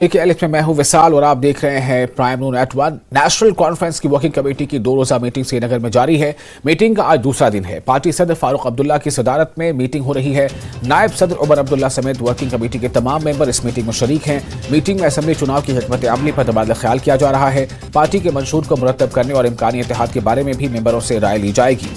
देखिए मैं हूं विशाल और आप देख रहे हैं प्राइम नून एट 1। नेशनल कॉन्फ्रेंस की वर्किंग कमेटी की 2 रोजा मीटिंग श्रीनगर में जारी है। मीटिंग का आज दूसरा दिन है। पार्टी सदर फारूक अब्दुल्ला की सदारत में मीटिंग हो रही है। नायब सदर उमर अब्दुल्ला समेत वर्किंग कमेटी के तमाम मेंबर इस मीटिंग में शरीक हैं। मीटिंग में असेंबली चुनाव की हिकमत अमली पर तबादला ख्याल किया जा रहा है। पार्टी के मंशूर को मुरतब करने और इम्कानी इत्तेहाद के बारे में भी मेंबरों से राय ली जाएगी।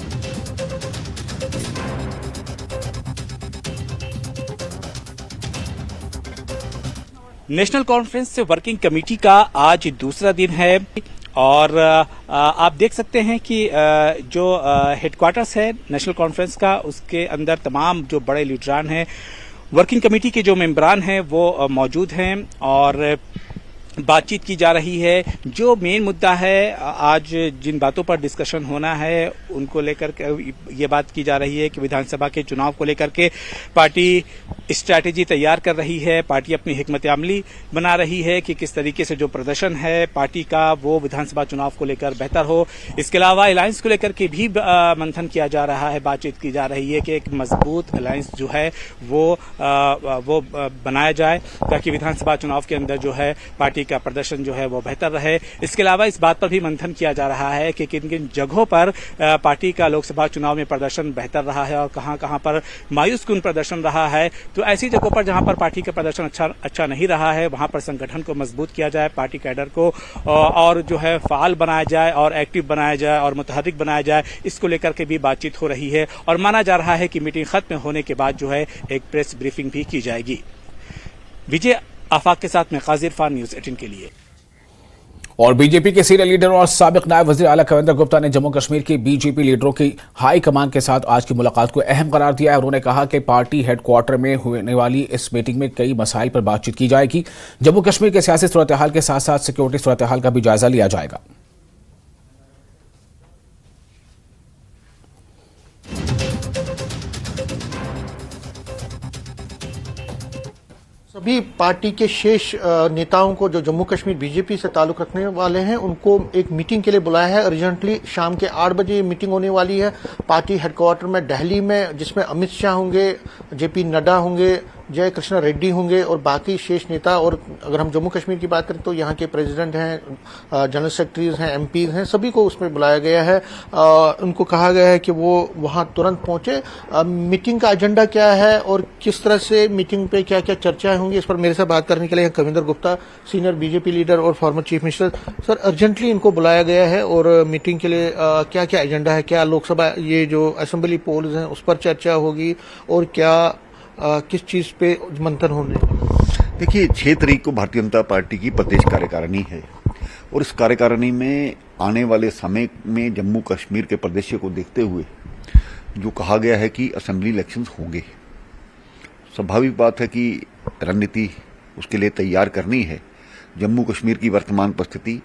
नेशनल कॉन्फ्रेंस वर्किंग कमेटी का आज दूसरा दिन है और आप देख सकते हैं कि जो हेडक्वार्टर्स है नेशनल कॉन्फ्रेंस का, उसके अंदर तमाम जो बड़े लीडरान हैं, वर्किंग कमेटी के जो मेंबरान हैं वो मौजूद हैं और बातचीत की जा रही है। जो मेन मुद्दा है, आज जिन बातों पर डिस्कशन होना है उनको लेकर ये बात की जा रही है कि विधानसभा के चुनाव को लेकर के पार्टी स्ट्रैटेजी तैयार कर रही है। पार्टी अपनी हिकमत अमली बना रही है कि किस तरीके से जो प्रदर्शन है पार्टी का वो विधानसभा चुनाव को लेकर बेहतर हो। इसके अलावा अलायंस को लेकर के भी मंथन किया जा रहा है, बातचीत की जा रही है कि एक मजबूत अलायंस जो है वो बनाया जाए ताकि विधानसभा चुनाव के अंदर जो है पार्टी का प्रदर्शन जो है वो बेहतर रहे। इसके अलावा इस बात पर भी मंथन किया जा रहा है कि किन किन जगहों पर पार्टी का लोकसभा चुनाव में प्रदर्शन बेहतर रहा है और कहां पर मायूसकुन प्रदर्शन रहा है। तो ऐसी जगहों पर जहां पर पार्टी का प्रदर्शन अच्छा नहीं रहा है वहां पर संगठन को मजबूत किया जाए, पार्टी कैडर को और जो है फाल बनाया जाए और एक्टिव बनाया जाए और मुतहर्रिक बनाया जाए। इसको लेकर के भी बातचीत हो रही है और माना जा रहा है कि मीटिंग खत्म होने के बाद जो है एक प्रेस ब्रीफिंग भी की जाएगी। विजय आफाक के साथ में काजिर फान, न्यूज 18 के लिए। और बीजेपी के सीनियर लीडर और साबिक नायब वजीर आला कविंदर गुप्ता ने जम्मू कश्मीर के बीजेपी लीडरों की हाई कमान के साथ आज की मुलाकात को अहम करार दिया है। उन्होंने कहा कि पार्टी हेडक्वार्टर में होने वाली इस मीटिंग में कई मसाइल पर बातचीत की जाएगी। जम्मू कश्मीर के सियासी सूरत हाल के साथ साथ सिक्योरिटी सूरत हाल का भी जायजा लिया जाएगा। सभी पार्टी के शेष नेताओं को जो जम्मू कश्मीर बीजेपी से ताल्लुक रखने वाले हैं उनको एक मीटिंग के लिए बुलाया है। अर्जेंटली शाम के 8 बजे मीटिंग होने वाली है पार्टी हेडक्वार्टर में दिल्ली में, जिसमें अमित शाह होंगे, जेपी नड्डा होंगे, जय कृष्णा रेड्डी होंगे और बाकी शेष नेता। और अगर हम जम्मू कश्मीर की बात करें तो यहाँ के प्रेसिडेंट हैं, जनरल सेक्रेटरीज हैं, एमपीज हैं, सभी को उसमें बुलाया गया है। उनको कहा गया है कि वो वहां तुरंत पहुंचे। मीटिंग का एजेंडा क्या है और किस तरह से मीटिंग पे क्या क्या चर्चाएं होंगी, इस पर मेरे साथ बात करने के लिए Kavinder Gupta, senior BJP leader और former chief minister. Sir, urgently इनको बुलाया गया है और मीटिंग के लिए क्या क्या एजेंडा है? क्या लोकसभा ये जो असेंबली पोल्स हैं उस पर चर्चा होगी और क्या किस चीज पे मंथन होने? देखिए, 6 तारीख को भारतीय जनता पार्टी की प्रदेश कार्यकारिणी है और इस कार्यकारिणी में आने वाले समय में जम्मू कश्मीर के परिदृश्य को देखते हुए जो कहा गया है कि असेंबली इलेक्शंस होंगे, स्वाभाविक बात है कि रणनीति उसके लिए तैयार करनी है। जम्मू कश्मीर की वर्तमान परिस्थिति,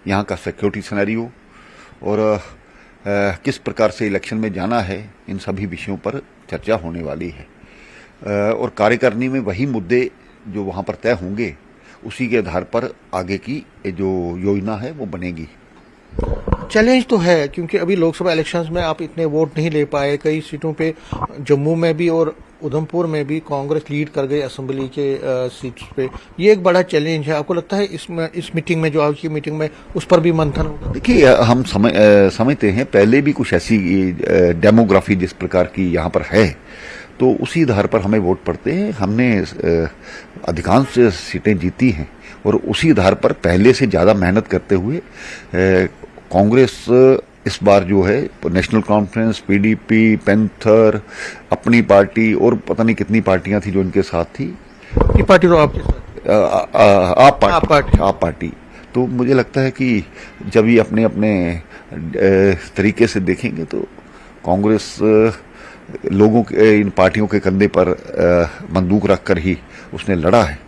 यहाँ का सिक्योरिटी सिनेरियो और किस प्रकार से इलेक्शन में जाना है, इन सभी विषयों पर चर्चा होने वाली है और कार्यकारिणी में वही मुद्दे जो वहां पर तय होंगे उसी के आधार पर आगे की जो योजना है वो बनेगी। चैलेंज तो है क्योंकि अभी लोकसभा इलेक्शंस में आप इतने वोट नहीं ले पाए। कई सीटों पे जम्मू में भी और उधमपुर में भी कांग्रेस लीड कर गई असेंबली के सीट्स पे। ये एक बड़ा चैलेंज है। आपको लगता है इस मीटिंग में, जो आज की मीटिंग में, उस पर भी मंथन होगा? देखिए, हम समझते हैं पहले भी कुछ ऐसी डेमोग्राफी जिस प्रकार की यहाँ पर है तो उसी आधार पर हमें वोट पड़ते हैं। हमने अधिकांश सीटें जीती हैं और उसी आधार पर पहले से ज्यादा मेहनत करते हुए कांग्रेस इस बार जो है नेशनल कॉन्फ्रेंस, पीडीपी, पैंथर, अपनी पार्टी और पता नहीं कितनी पार्टियां थी जो इनके साथ थी। ये पार्टी तो आपके साथ आप पार्टी। तो मुझे लगता है कि जब ये अपने अपने तरीके से देखेंगे तो कांग्रेस लोगों के, इन पार्टियों के कंधे पर बंदूक रखकर ही उसने लड़ा है,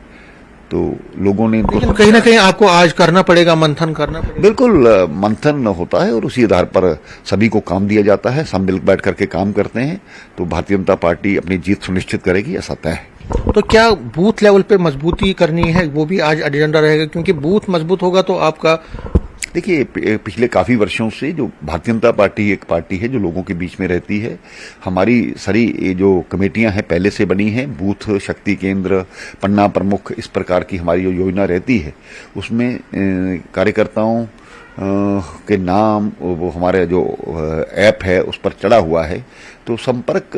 तो लोगों ने इनको, लेकिन कहीं ना कहीं आपको आज करना पड़ेगा, मंथन करना पड़ेगा। बिल्कुल मंथन होता है और उसी आधार पर सभी को काम दिया जाता है। सब मिल बैठ करके काम करते हैं तो भारतीय जनता पार्टी अपनी जीत सुनिश्चित करेगी, ऐसा तय है। तो क्या बूथ लेवल पे मजबूती करनी है, वो भी आज एजेंडा रहेगा? क्योंकि बूथ मजबूत होगा तो आपका देखिए, पिछले काफी वर्षों से जो भारतीय जनता पार्टी एक पार्टी है जो लोगों के बीच में रहती है। हमारी सारी ये जो कमेटियां हैं पहले से बनी हैं, बूथ शक्ति केंद्र, पन्ना प्रमुख, इस प्रकार की हमारी जो योजना रहती है उसमें कार्यकर्ताओं के नाम वो हमारे जो ऐप है उस पर चढ़ा हुआ है। तो संपर्क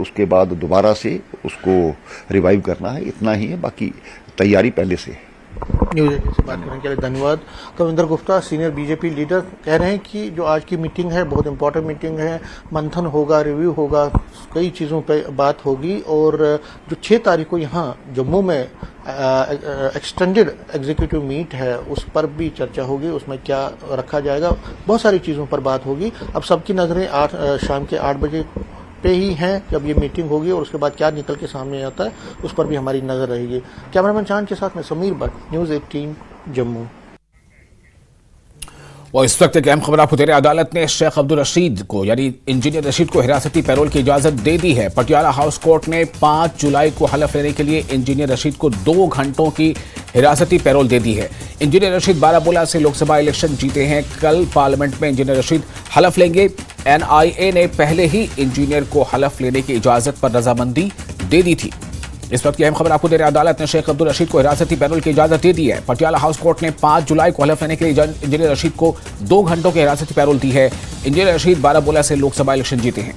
उसके बाद दोबारा से उसको रिवाइव करना है, इतना ही है, बाकी तैयारी पहले से है। न्यूज 18 से बात करने के लिए धन्यवाद। Kavinder Gupta, senior BJP leader, कह रहे हैं कि जो आज की मीटिंग है बहुत इंपॉर्टेंट मीटिंग है, मंथन होगा, रिव्यू होगा, कई चीज़ों पे बात होगी और जो 6 तारीख को यहाँ जम्मू में एक्सटेंडेड एग्जीक्यूटिव मीट है उस पर भी चर्चा होगी, उसमें क्या रखा जाएगा, बहुत सारी चीज़ों पर बात होगी। अब सबकी नज़रें शाम के 8 बजे पे ही हैं जब ये मीटिंग होगी और उसके बाद क्या निकल के सामने आता है उस पर भी हमारी नजर रहेगी। कैमरामैन चांद के साथ में समीर भट्ट, न्यूज 18 जम्मू। और इस वक्त एक अहम खबर आपको दे रहे हैं। अदालत ने शेख अब्दुल रशीद को यानी इंजीनियर रशीद को हिरासती पैरोल की इजाजत दे दी है। पटियाला हाउस कोर्ट ने 5 जुलाई को हलफ लेने के लिए इंजीनियर रशीद को 2 घंटों की हिरासती पैरोल दे दी है। इंजीनियर रशीद बारामूला से लोकसभा इलेक्शन जीते हैं। कल पार्लियामेंट में इंजीनियर रशीद हलफ लेंगे। एनआईए ने पहले ही इंजीनियर को हलफ लेने की इजाजत पर रजामंदी दे दी थी। इस वक्त की अहम खबर आपको दे रहे हैं। अदालत ने शेख अब्दुल रशीद को हिरासती पैरोल की इजाजत दे दी है। पटियाला हाउस कोर्ट ने 5 जुलाई को हलफ लेने के लिए इंजीनियर रशीद को 2 घंटों की हिरासती पैरोल दी है। इंजीनियर रशीद बारामूला से लोकसभा इलेक्शन जीते हैं।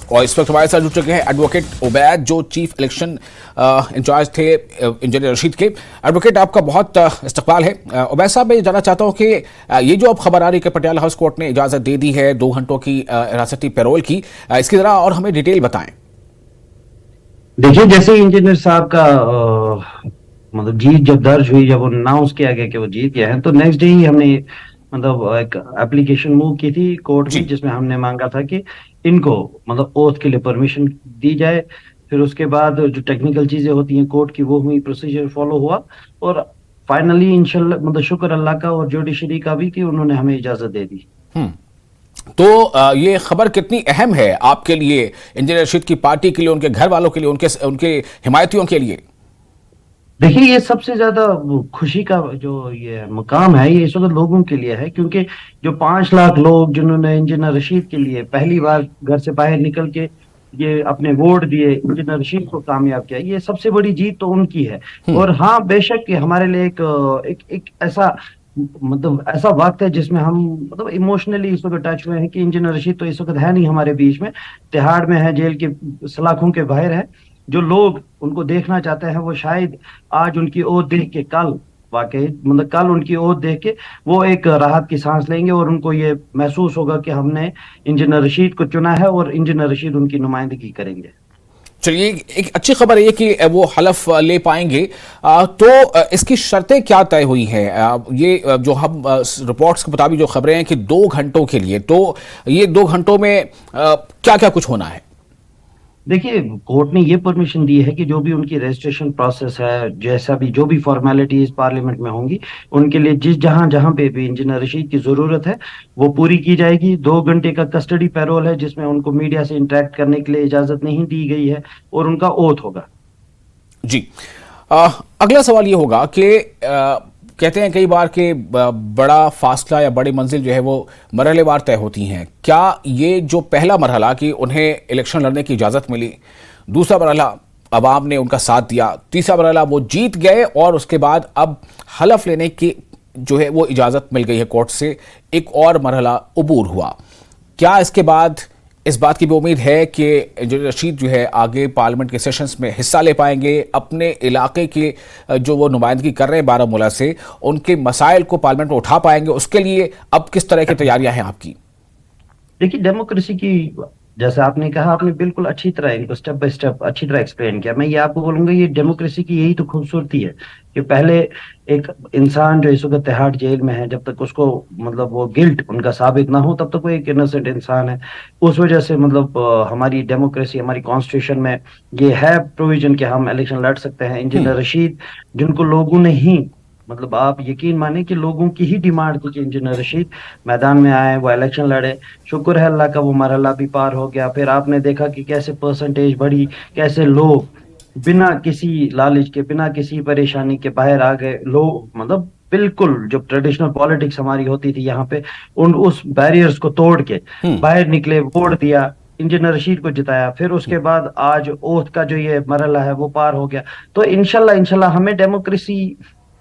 और इस वक्त हमारे साथ जुड़ चुके हैं एडवोकेट उबैद, जो चीफ इलेक्शन इंचार्ज थे इंजीनियर रशीद के। एडवोकेट, आपका बहुत इस्तकबाल है। उबैद साहब, मैं जानना चाहता हूं कि ये जो अब खबर आ रही है कि पटियाला हाउस कोर्ट ने इजाजत दे दी है 2 घंटों की हिरासती पैरोल की, इसकी जरा और हमें डिटेल बताएं। देखिए, जैसे इंजीनियर साहब का मतलब जीत जब दर्ज हुई, जब अनाउंस किया गया कि वो जीत गया है, तो नेक्स्ट डे ही हमने मतलब एक एप्लीकेशन मूव की थी कोर्ट में, जिसमें हमने मांगा था कि इनको मतलब ओथ के लिए परमिशन दी जाए। फिर उसके बाद जो टेक्निकल चीजें होती हैं कोर्ट की वो हुई, प्रोसीजर फॉलो हुआ और फाइनली इंशाल्लाह मतलब शुक्र अल्लाह का और जुडिशरी का भी कि उन्होंने हमें इजाजत दे दी। तो ये खबर कितनी अहम है आपके लिए, इंजीनियर रशीद की पार्टी के लिए, उनके घर वालों के लिए, उनके हिमायतियों के लिए? देखिए, ये सबसे ज्यादा खुशी का जो ये मुकाम है ये इस वक्त लोगों के लिए है, क्योंकि जो 5 लाख लोग जिन्होंने इंजीनियर रशीद के लिए पहली बार घर से बाहर निकल के ये अपने वोट दिए, इंजीनियर रशीद को कामयाब किया, ये सबसे बड़ी जीत तो उनकी है। और हाँ, बेशक ये हमारे लिए एक ऐसा मतलब ऐसा वक्त है जिसमें हम मतलब इमोशनली इस वक्त टच हुए हैं कि इंजीनियर रशीद तो इस वक्त है नहीं हमारे बीच में, तिहाड़ में है, जेल के सलाखों के बाहर है। जो लोग उनको देखना चाहते हैं वो शायद आज उनकी ओर देख के कल वाकई मतलब कल उनकी ओर देख के वो एक राहत की सांस लेंगे और उनको ये महसूस होगा कि हमने इंजीनियर रशीद को चुना है और इंजीनियर रशीद उनकी नुमाइंदगी करेंगे। चलिए, एक अच्छी खबर है कि वो हलफ ले पाएंगे। तो इसकी शर्तें क्या तय हुई हैं? ये जो हम रिपोर्ट्स के मुताबिक जो खबरें हैं कि 2 घंटों के लिए, तो ये 2 घंटों में क्या क्या कुछ होना है? देखिए, कोर्ट ने ये परमिशन दी है कि जो भी उनकी रजिस्ट्रेशन प्रोसेस है, जैसा भी जो भी फॉर्मेलिटीज पार्लियामेंट में होंगी, उनके लिए जहां जहां पे भी इंजीनियर रशीद की जरूरत है वो पूरी की जाएगी। 2 घंटे का कस्टडी पैरोल है जिसमें उनको मीडिया से इंटरेक्ट करने के लिए इजाजत नहीं दी गई है और उनका ओथ होगा। जी, अगला सवाल ये होगा कि कहते हैं कई बार कि बड़ा फासला या बड़ी मंजिल जो है वो मरहलेवार तय होती हैं। क्या ये जो पहला मरहला कि उन्हें इलेक्शन लड़ने की इजाज़त मिली, दूसरा मरहला अवाम ने उनका साथ दिया, तीसरा मरहला वो जीत गए और उसके बाद अब हलफ लेने की जो है वो इजाज़त मिल गई है कोर्ट से, एक और मरहला अबूर हुआ, क्या इसके बाद इस बात की भी उम्मीद है कि इंजीनियर रशीद जो है आगे पार्लियामेंट के सेशंस में हिस्सा ले पाएंगे, अपने इलाके के जो वो नुमाइंदगी कर रहे हैं बारामूला से, उनके मसाइल को पार्लियामेंट में उठा पाएंगे? उसके लिए अब किस तरह की तैयारियां हैं आपकी? देखिए, डेमोक्रेसी की जैसा आपने कहा, आपने बिल्कुल अच्छी तरह इनको स्टेप बाय स्टेप अच्छी तरह एक्सप्लेन किया। मैं ये आपको बोलूंगा, ये डेमोक्रेसी की यही तो खूबसूरती है कि पहले एक इंसान जो इस वक्त तिहाड़ जेल में है, जब तक उसको मतलब वो गिल्ट उनका साबित ना हो तब तक वो एक इनोसेंट इंसान है। उस वजह से मतलब हमारी डेमोक्रेसी, हमारी कॉन्स्टिट्यूशन में ये है प्रोविजन कि हम इलेक्शन लड़ सकते हैं। इंजीनियर रशीद, जिनको लोगों ने ही मतलब आप यकीन माने कि लोगों की ही डिमांड थी कि इंजीनियर रशीद मैदान में आए, वो इलेक्शन लड़े। शुक्र है अल्लाह का, वो मरहला भी पार हो गया। फिर आपने देखा कि कैसे परसेंटेज बढ़ी, कैसे लोग बिना किसी लालच के, बिना किसी परेशानी के बाहर आ गए लोग। मतलब बिल्कुल जो ट्रेडिशनल पॉलिटिक्स हमारी होती थी यहाँ पे, उन उस बैरियर्स को तोड़ के बाहर निकले, वोट दिया, इंजीनियर रशीद को जिताया। फिर उसके बाद आज ओथ का जो ये मरहला है वो पार हो गया। तो इंशाल्लाह इंशाल्लाह हमें डेमोक्रेसी,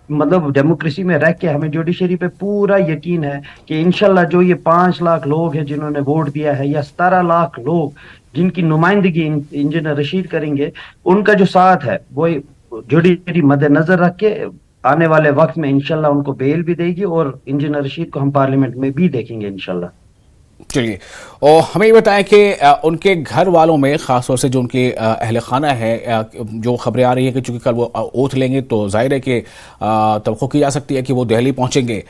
मतलब डेमोक्रेसी में रह के हमें जुडिशरी पे पूरा यकीन है कि इंशाल्लाह जो ये 5 लाख लोग हैं जिन्होंने वोट दिया है, या 17 लाख लोग जिनकी नुमाइंदगी इंजीनियर रशीद करेंगे, उनका जो साथ है वो जुडिशरी मद्देनजर रख के आने वाले वक्त में इंशाल्लाह उनको बेल भी देगी, और इंजीनियर रशीद को हम पार्लियामेंट में भी देखेंगे इंशाल्लाह। चलिए, और हमें ये बताएं कि उनके घर वालों में खासतौर से जो उनके अहल खाना है, जो खबरें आ रही है कि चूंकि कल वो ओथ लेंगे तो जाहिर है कि तवक्को की जा सकती है कि वो दिल्ली पहुंचेंगे,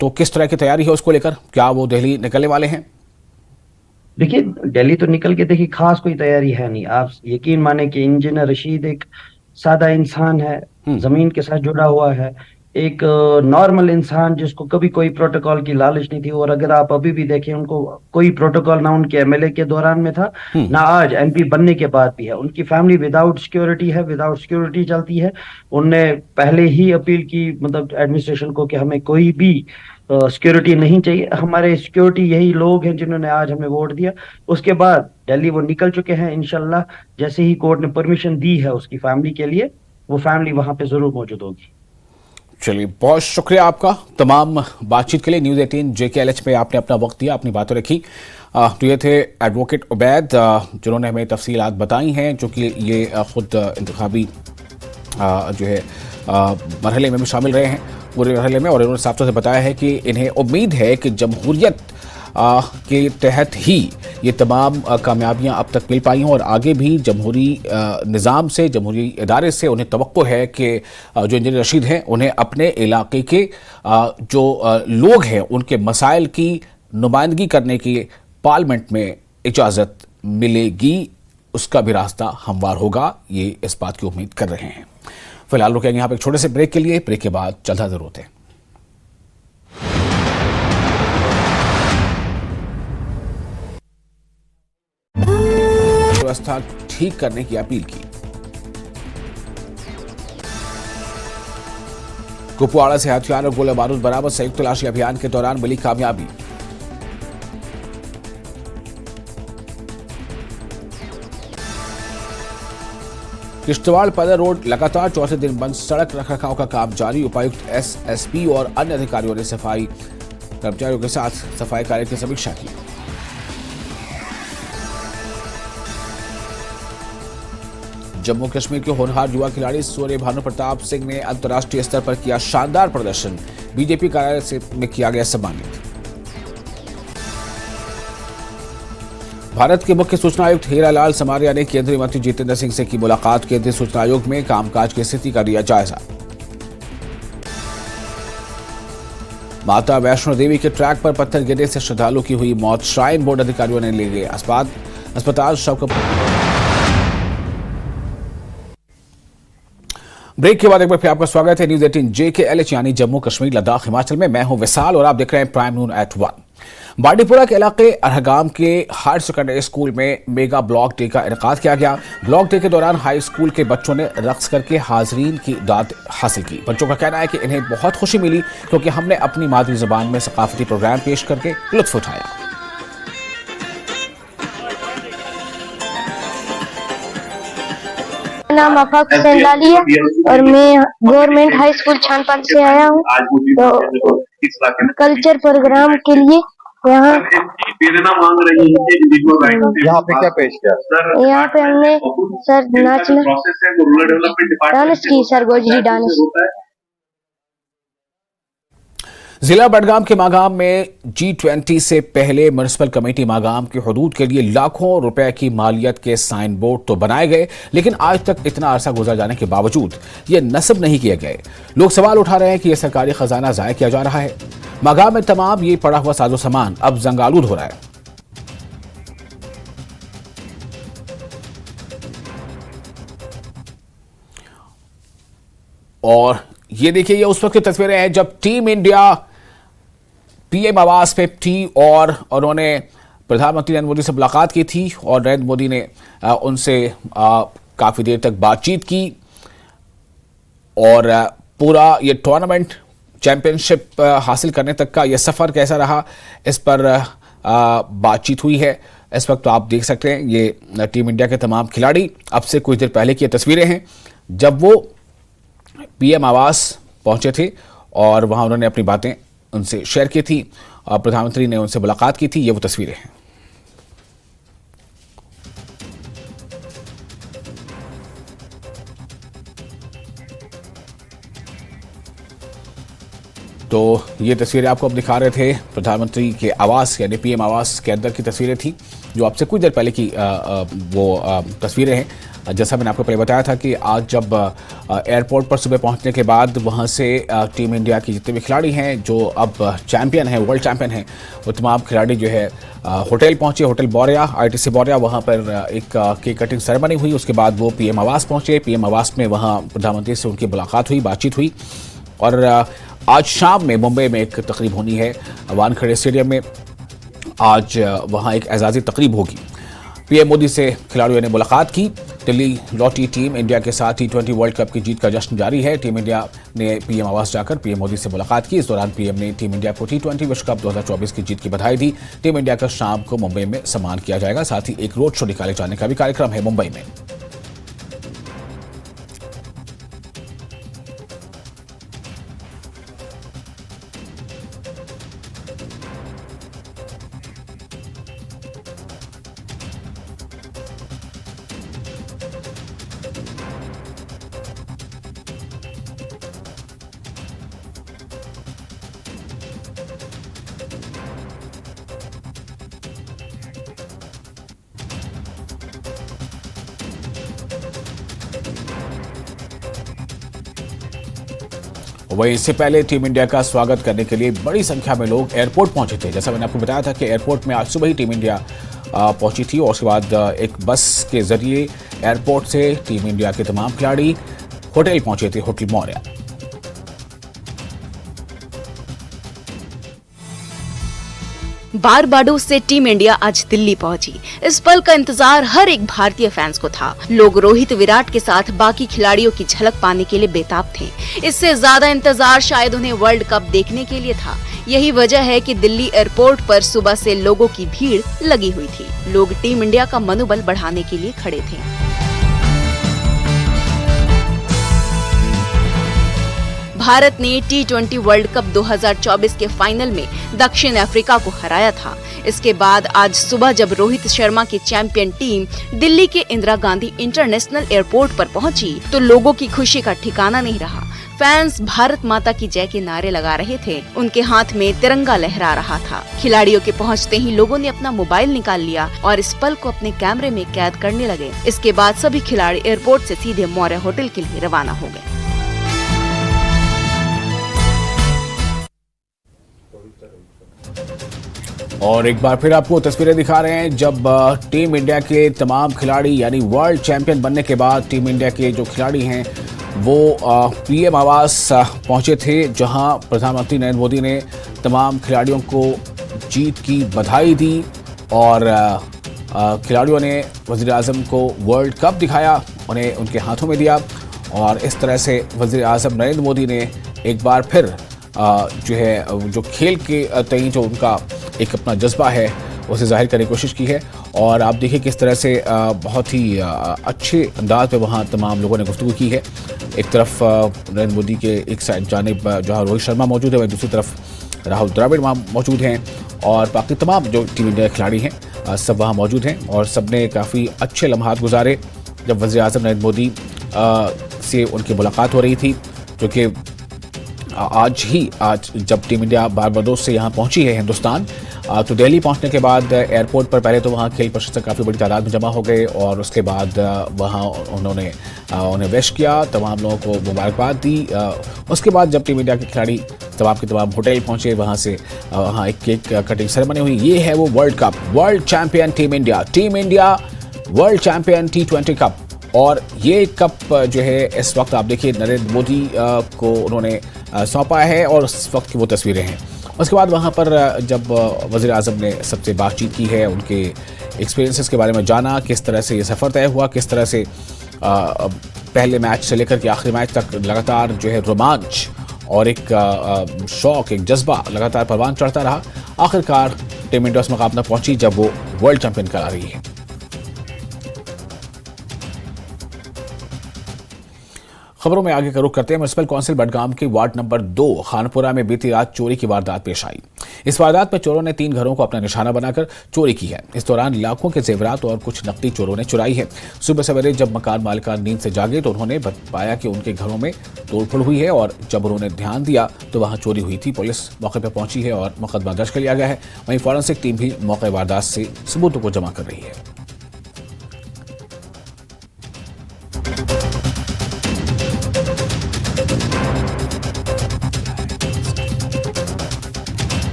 तो किस तरह की तैयारी है उसको लेकर? क्या वो दिल्ली निकलने वाले हैं? देखिए दिल्ली तो निकल के, देखिए खास कोई तैयारी है नहीं। आप यकीन माने कि इंजीनियर रशीद एक सादा इंसान है, जमीन के साथ जुड़ा हुआ है, एक नॉर्मल इंसान जिसको कभी कोई प्रोटोकॉल की लालच नहीं थी। और अगर आप अभी भी देखें, उनको कोई प्रोटोकॉल ना उनके एमएलए के दौरान में था, ना आज एमपी बनने के बाद भी है। उनकी फैमिली विदाउट सिक्योरिटी है, विदाउट सिक्योरिटी चलती है। उनने पहले ही अपील की, मतलब एडमिनिस्ट्रेशन को, कि हमें कोई भी सिक्योरिटी नहीं चाहिए, हमारे सिक्योरिटी यही लोग हैं जिन्होंने आज हमें वोट दिया। उसके बाद दिल्ली वो निकल चुके हैं। इंशाल्लाह जैसे ही कोर्ट ने परमिशन दी है उसकी फैमिली के लिए, वो फैमिली वहां पे जरूर मौजूद होगी। चलिए, बहुत शुक्रिया आपका तमाम बातचीत के लिए। न्यूज़ 18 JKLH पे आपने अपना वक्त दिया, अपनी बातें रखी। तो ये थे एडवोकेट उबैद, जिन्होंने हमें तफसीलात बताई हैं, जो कि ये खुद इंतखाबी जो है मरहले में भी शामिल रहे हैं, पूरे मरहले में। और इन्होंने साफ तौर से बताया है कि इन्हें उम्मीद है कि जमहूरियत के तहत ही ये तमाम कामयाबियां अब तक मिल पाई हैं, और आगे भी जमहूरी निज़ाम से, जमहूरी इदारे से उन्हें तवक्को है कि जो इंजीनियर रशीद हैं उन्हें अपने इलाके के जो लोग हैं उनके मसाइल की नुमाइंदगी करने की पार्लियामेंट में इजाज़त मिलेगी, उसका भी रास्ता हमवार होगा। ये इस बात की उम्मीद कर रहे हैं। फिलहाल रुकेंगे यहाँ पर एक छोटे से ब्रेक के लिए। ब्रेक के बाद जल्द हाजिर होते हैं। व्यवस्था ठीक करने की अपील की। कुपवाड़ा से हथियार और गोला बारूद बरामद, संयुक्त तलाशी अभियान के दौरान मिली कामयाबी। किश्तवाड़ पैदल रोड लगातार चौथे दिन बंद, सड़क रखरखाव का काम जारी। उपायुक्त SSP और अन्य अधिकारियों ने सफाई कर्मचारियों के साथ सफाई कार्य की समीक्षा की। जम्मू कश्मीर के होनहार युवा खिलाड़ी सूर्य भानु प्रताप सिंह ने अंतर्राष्ट्रीय स्तर पर किया शानदार प्रदर्शन, बीजेपी कार्यालय में किया गया सम्मानित। भारत के मुख्य सूचना आयुक्त हीरालाल समारिया ने केंद्रीय मंत्री जितेंद्र सिंह से की मुलाकात। केंद्रीय सूचना आयोग में कामकाज की स्थिति का लिया जायजा। माता वैष्णो देवी के ट्रैक पर पत्थर गिरने से श्रद्धालु की हुई मौत, श्राइन बोर्ड अधिकारियों ने ले गए अस्पताल शव को। ब्रेक के बाद एक बार फिर आपका स्वागत है न्यूज़ 18 JKLH यानी जम्मू कश्मीर लद्दाख हिमाचल में। मैं हूं विशाल और आप देख रहे हैं प्राइम नून एट 1। बाडीपुरा के इलाके अरहगाम के हायर सेकेंडरी स्कूल में मेगा ब्लॉक डे का इनेकाद किया गया। ब्लॉक डे के दौरान हाई स्कूल के बच्चों ने रक्स करके हाजरीन की दाद हासिल की। बच्चों का कहना है कि इन्हें बहुत खुशी मिली क्योंकि हमने अपनी मादरी जुबान में सकाफती प्रोग्राम पेश करके लुत्फ उठाया। नाम आफाक हुसैन लाली है और मैं गवर्नमेंट हाई स्कूल छानपाल से आया हूँ। तो कल्चर प्रोग्राम के लिए यहाँ पे क्या पेश किया? यहाँ पे हमने सर डांस की, सर गोजरी डांस। जिला बडगाम के मागाम में G20 से पहले म्युनिसिपल कमेटी मागाम की हदूद के लिए लाखों रुपए की मालियत के साइन बोर्ड तो बनाए गए, लेकिन आज तक इतना अरसा गुजर जाने के बावजूद ये नस्ब नहीं किए गए। लोग सवाल उठा रहे हैं कि यह सरकारी खजाना जाया किया जा रहा है। मागाम में तमाम ये पड़ा हुआ साजो सामान अब जंगालूद हो रहा है। और ये देखिए, ये उस वक्त की तस्वीरें हैं जब टीम इंडिया पीएम आवास पे थी और उन्होंने प्रधानमंत्री नरेंद्र मोदी से मुलाकात की थी और नरेंद्र मोदी ने उनसे काफी देर तक बातचीत की और पूरा ये टूर्नामेंट चैंपियनशिप हासिल करने तक का ये सफर कैसा रहा, इस पर बातचीत हुई है। इस वक्त तो आप देख सकते हैं ये टीम इंडिया के तमाम खिलाड़ी, अब से कुछ देर पहले की ये तस्वीरें हैं जब वो पीएम आवास पहुंचे थे और वहां उन्होंने अपनी बातें उनसे शेयर की थी और प्रधानमंत्री ने उनसे मुलाकात की थी। ये वो तस्वीरें हैं। तो ये तस्वीरें आपको अब दिखा रहे थे प्रधानमंत्री के आवास यानी पीएम आवास के अंदर की तस्वीरें थी जो आपसे कुछ देर पहले की तस्वीरें हैं। जैसा मैंने आपको पहले बताया था कि आज जब एयरपोर्ट पर सुबह पहुंचने के बाद वहां से टीम इंडिया के जितने भी खिलाड़ी हैं जो अब चैंपियन हैं, वर्ल्ड चैंपियन हैं, वो तमाम खिलाड़ी जो है होटल पहुंचे, होटल बोरिया, आईटीसी बोरिया। वहां पर एक केक कटिंग सेरेमनी हुई। उसके बाद वो पीएम आवास पहुंचे। पीएम आवास में वहां प्रधानमंत्री से उनकी मुलाकात हुई, बातचीत हुई और आज शाम में मुंबई में एक तकरीब होनी है वानखेड़े स्टेडियम में। आज वहां एक एजाजी तकरीब होगी। पीएम मोदी से खिलाड़ियों ने मुलाकात की। दिल्ली लौटी टीम इंडिया के साथ T20 वर्ल्ड कप की जीत का जश्न जारी है। टीम इंडिया ने पीएम आवास जाकर पीएम मोदी से मुलाकात की। इस दौरान पीएम ने टीम इंडिया को T20 विश्व कप 2024 की जीत की बधाई दी। टीम इंडिया का शाम को मुंबई में सम्मान किया जाएगा। साथ ही एक रोड शो निकाले जाने का भी कार्यक्रम है मुंबई में। वहीं इससे पहले टीम इंडिया का स्वागत करने के लिए बड़ी संख्या में लोग एयरपोर्ट पहुंचे थे। जैसा मैंने आपको बताया था कि एयरपोर्ट में आज सुबह ही टीम इंडिया पहुंची थी और उसके बाद एक बस के जरिए एयरपोर्ट से टीम इंडिया के तमाम खिलाड़ी होटल पहुंचे थे, होटल मौर्या। बारबाडोस से टीम इंडिया आज दिल्ली पहुंची। इस पल का इंतजार हर एक भारतीय फैंस को था। लोग रोहित, विराट के साथ बाकी खिलाड़ियों की झलक पाने के लिए बेताब थे। इससे ज्यादा इंतजार शायद उन्हें वर्ल्ड कप देखने के लिए था। यही वजह है कि दिल्ली एयरपोर्ट पर सुबह से लोगों की भीड़ लगी हुई थी। लोग टीम इंडिया का मनोबल बढ़ाने के लिए खड़े थे। भारत ने T20 वर्ल्ड कप 2024 के फाइनल में दक्षिण अफ्रीका को हराया था। इसके बाद आज सुबह जब रोहित शर्मा की चैंपियन टीम दिल्ली के इंदिरा गांधी इंटरनेशनल एयरपोर्ट पर पहुंची तो लोगों की खुशी का ठिकाना नहीं रहा। फैंस भारत माता की जय के नारे लगा रहे थे। उनके हाथ में तिरंगा लहरा रहा था। खिलाड़ियों के पहुंचते ही लोगों ने अपना मोबाइल निकाल लिया और इस पल को अपने कैमरे में कैद करने लगे। इसके बाद सभी खिलाड़ी एयरपोर्ट से सीधे मौर्य होटल के लिए रवाना हो गए। और एक बार फिर आपको तस्वीरें दिखा रहे हैं जब टीम इंडिया के तमाम खिलाड़ी यानी वर्ल्ड चैंपियन बनने के बाद टीम इंडिया के जो खिलाड़ी हैं वो पीएम आवास पहुंचे थे, जहां प्रधानमंत्री नरेंद्र मोदी ने तमाम खिलाड़ियों को जीत की बधाई दी और खिलाड़ियों ने वज़ीर आज़म को वर्ल्ड कप दिखाया, उन्हें उनके हाथों में दिया और इस तरह से वज़ीर आज़म नरेंद्र मोदी ने एक बार फिर जो है जो खेल के तय जो उनका एक अपना जज्बा है उसे जाहिर करने की कोशिश की है। और आप देखिए किस तरह से बहुत ही अच्छे अंदाज में वहाँ तमाम लोगों ने गुफ्तगू की है। एक तरफ नरेंद्र मोदी के एक साइड जानिब जहाँ रोहित शर्मा मौजूद है, वहीं दूसरी तरफ राहुल द्रविड़ वहाँ मौजूद हैं और बाकी तमाम जो टीम इंडिया के खिलाड़ी हैं सब वहाँ मौजूद हैं और सब ने काफ़ी अच्छे लम्हात गुजारे जब वज़ीर आज़म नरेंद्र मोदी से उनकी मुलाकात हो रही थी, जो कि आज जब टीम इंडिया बारबाडोस से यहाँ पहुंची है हिंदुस्तान, तो दिल्ली पहुंचने के बाद एयरपोर्ट पर पहले तो वहाँ खेल प्रशंसक काफ़ी बड़ी तादाद में जमा हो गए और उसके बाद वहाँ उन्हें विश किया, तमाम लोगों को मुबारकबाद दी। उसके बाद जब टीम इंडिया के खिलाड़ी तमाम के तमाम होटल पहुँचे, वहाँ से वहाँ एक केक कटिंग सेरेमनी हुई। ये है वो world cup, world champion team India world champion T20 cup और ये कप जो है इस वक्त आप देखिए नरेंद्र मोदी को उन्होंने सौंपा है और इस वक्त की वो तस्वीरें हैं। उसके बाद वहाँ पर जब वज़ीर आज़म ने सबसे बातचीत की है, उनके एक्सपीरियंसेस के बारे में जाना, किस तरह से ये सफ़र तय हुआ, किस तरह से पहले मैच से लेकर के आखिरी मैच तक लगातार जो है रोमांच और एक शौक, एक जज्बा लगातार परवान चढ़ता रहा। आखिरकार टीम इंडिया उस मकाम तक पहुंची जब वो वर्ल्ड चैंपियन करा रही है। खबरों में आगे का रुख करते हैं। म्युनिसिपल काउंसिल बडगाम के वार्ड नंबर 2 खानपुरा में बीती रात चोरी की वारदात पेश आई। इस वारदात में चोरों ने 3 घरों को अपना निशाना बनाकर चोरी की है। इस दौरान लाखों के जेवरात और कुछ नकदी चोरों ने चुराई है। सुबह सवेरे जब मकान मालिकान नींद से जागे तो उन्होंने बताया कि उनके घरों में तोड़फोड़ हुई है और जब उन्होंने ध्यान दिया तो वहां चोरी हुई थी। पुलिस मौके पर पहुंची है और मुकदमा दर्ज कर लिया गया है। वहीं फॉरेंसिक टीम भी मौके वारदात से सबूतों को जमा कर रही है।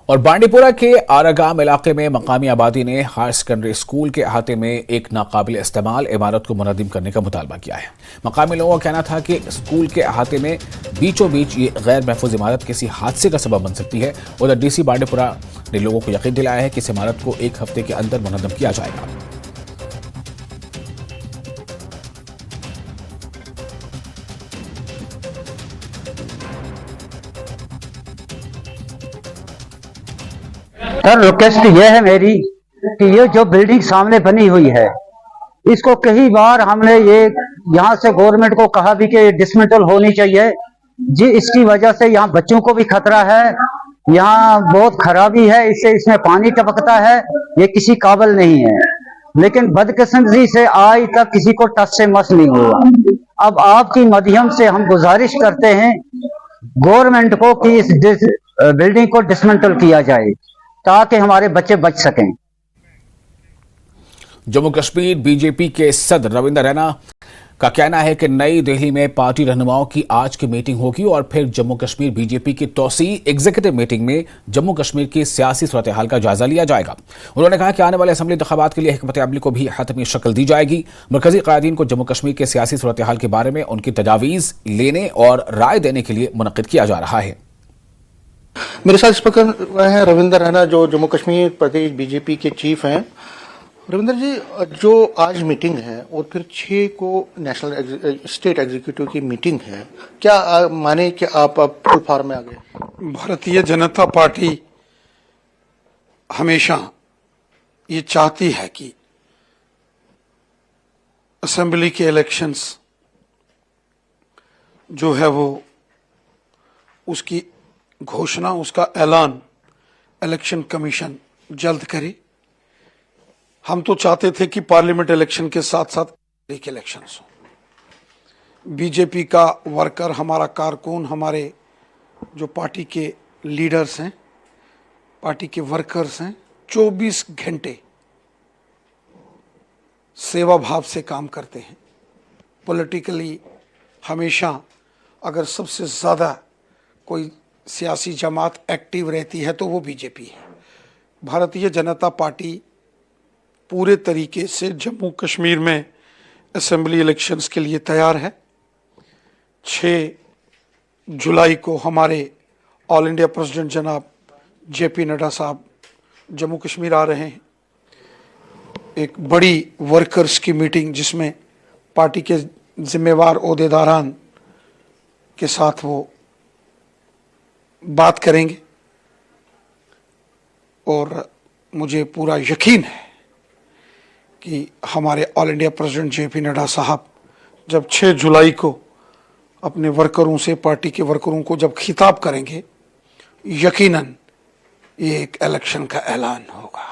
और बांडीपुरा के आरागाम इलाके में मकामी आबादी ने हायर सेकेंडरी स्कूल के अहाते में एक नाकाबिल इस्तेमाल इमारत को मुनद्दिम करने का मुतालबा किया है। मकामी लोगों का कहना था कि स्कूल के अहाते में बीचों बीच ये गैर महफूज इमारत किसी हादसे का सबब बन सकती है। उधर डीसी बांडीपुरा ने लोगों को यकीन दिलाया है कि इस इमारत को 1 हफ्ते के अंदर मुनद्दिम किया जाएगा। सर रिक्वेस्ट ये है मेरी कि ये जो बिल्डिंग सामने बनी हुई है इसको कई बार हमने ये यहाँ से गवर्नमेंट को कहा भी कि डिसमेंटल होनी चाहिए जी। इसकी वजह से यहाँ बच्चों को भी खतरा है, यहाँ बहुत खराबी है, इससे इसमें पानी टपकता है, ये किसी काबिल नहीं है। लेकिन बदकिस्मती से आज तक किसी को टच से मस नहीं हुआ। अब आपकी माध्यम से हम गुजारिश करते हैं गवर्नमेंट को कि इस बिल्डिंग को डिसमेंटल किया जाए ताकि हमारे बच्चे बच सकें। जम्मू कश्मीर बीजेपी के सदर रविंदर रैना का कहना है कि नई दिल्ली में पार्टी रहनुमाओं की आज की मीटिंग होगी और फिर जम्मू कश्मीर बीजेपी की तौसी एग्जीक्यूटिव मीटिंग में जम्मू कश्मीर की सियासी सूरत हाल का जायजा लिया जाएगा। उन्होंने कहा कि आने वाले असेंबली इंतखाबात के लिए हिकमत अमली को भी हतमी शक्ल दी जाएगी। मरकजी क़यादीन को जम्मू कश्मीर के सियासी सूरत हाल के बारे में उनकी तजावीज़ लेने और राय देने के लिए मुनक़िद किया जा रहा है। मेरे साथ इस प्रकार हैं रविंदर रैना जो जम्मू कश्मीर प्रदेश बीजेपी के चीफ हैं। रविंदर जी, जो आज मीटिंग है और फिर 6 को नेशनल स्टेट एग्जीक्यूटिव की मीटिंग है, क्या माने कि आप अब फुल फॉर्म में आ गए? भारतीय जनता पार्टी हमेशा ये चाहती है कि असेंबली के इलेक्शंस जो है वो उसकी घोषणा, उसका ऐलान इलेक्शन कमीशन जल्द करे। हम तो चाहते थे कि पार्लियामेंट इलेक्शन के साथ साथ एक इलेक्शंस हो। बीजेपी का वर्कर, हमारा कारकुन, हमारे जो पार्टी के लीडर्स हैं, पार्टी के वर्कर्स हैं, 24 घंटे सेवा भाव से काम करते हैं। पॉलिटिकली हमेशा अगर सबसे ज़्यादा कोई सियासी जमात एक्टिव रहती है तो वो बीजेपी है। भारतीय जनता पार्टी पूरे तरीके से जम्मू कश्मीर में असेंबली इलेक्शंस के लिए तैयार है। 6 जुलाई को हमारे ऑल इंडिया प्रेसिडेंट जनाब जेपी नड्डा साहब जम्मू कश्मीर आ रहे हैं। एक बड़ी वर्कर्स की मीटिंग जिसमें पार्टी के जिम्मेवार ओहदेदारान के साथ वो बात करेंगे और मुझे पूरा यकीन है कि हमारे all India president JP Nadda साहब जब 6 जुलाई को अपने वर्करों से, पार्टी के वर्करों को जब खिताब करेंगे, यकीनन ये एक इलेक्शन का ऐलान होगा।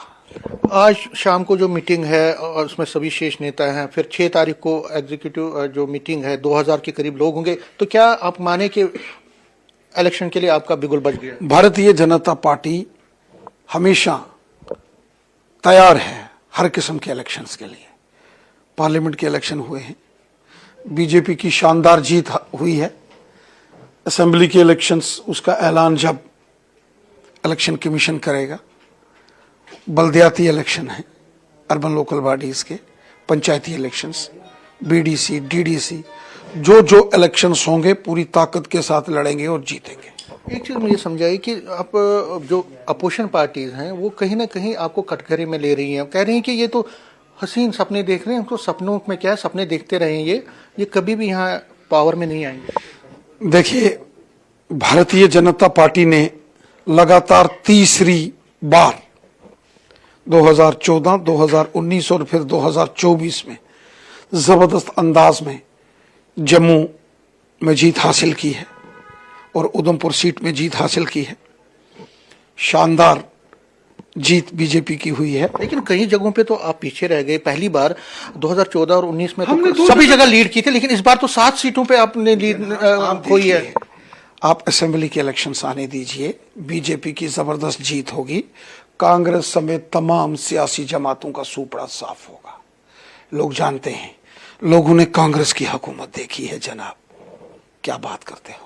आज शाम को जो मीटिंग है और उसमें सभी शीर्ष नेता हैं, फिर 6 तारीख को एग्जीक्यूटिव जो मीटिंग है 2000 के करीब लोग होंगे, तो क्या आप माने कि इलेक्शन के लिए आपका बिगुल बज गया? भारतीय जनता पार्टी हमेशा तैयार है हर किस्म के इलेक्शंस के लिए। पार्लियामेंट के इलेक्शन हुए हैं, बीजेपी की शानदार जीत हुई है। असेंबली के इलेक्शंस, उसका ऐलान जब इलेक्शन कमीशन करेगा। बल्दियाती इलेक्शन है, अर्बन लोकल बॉडीज के, पंचायती इलेक्शंस, बीडीसी, डीडीसी, जो इलेक्शंस होंगे पूरी ताकत के साथ लड़ेंगे और जीतेंगे। एक चीज मुझे समझाइए कि आप जो अपोजिशन पार्टीज हैं वो कहीं ना कहीं आपको कटघरे में ले रही हैं, कह रही हैं कि ये तो हसीन सपने देख रहे हैं, तो सपनों में क्या सपने देखते रहेंगे, ये कभी भी यहाँ पावर में नहीं आएंगे। देखिए, भारतीय जनता पार्टी ने लगातार तीसरी बार 2014, 2019 और फिर 2024 में जबरदस्त अंदाज में जम्मू में जीत हासिल की है और उधमपुर सीट में जीत हासिल की है। शानदार जीत बीजेपी की हुई है। लेकिन कई जगहों पे तो आप पीछे रह गए। पहली बार 2014 और 19 में तो सभी जगह लीड की थी, लेकिन इस बार तो 7 सीटों पे आपने लीड खोई है। आप असेंबली के इलेक्शंस आने दीजिए, बीजेपी की जबरदस्त जीत होगी। कांग्रेस समेत तमाम सियासी जमातों का सूपड़ा साफ होगा। लोग जानते हैं, लोगों ने कांग्रेस की हुकूमत देखी है जनाब, क्या बात करते हो।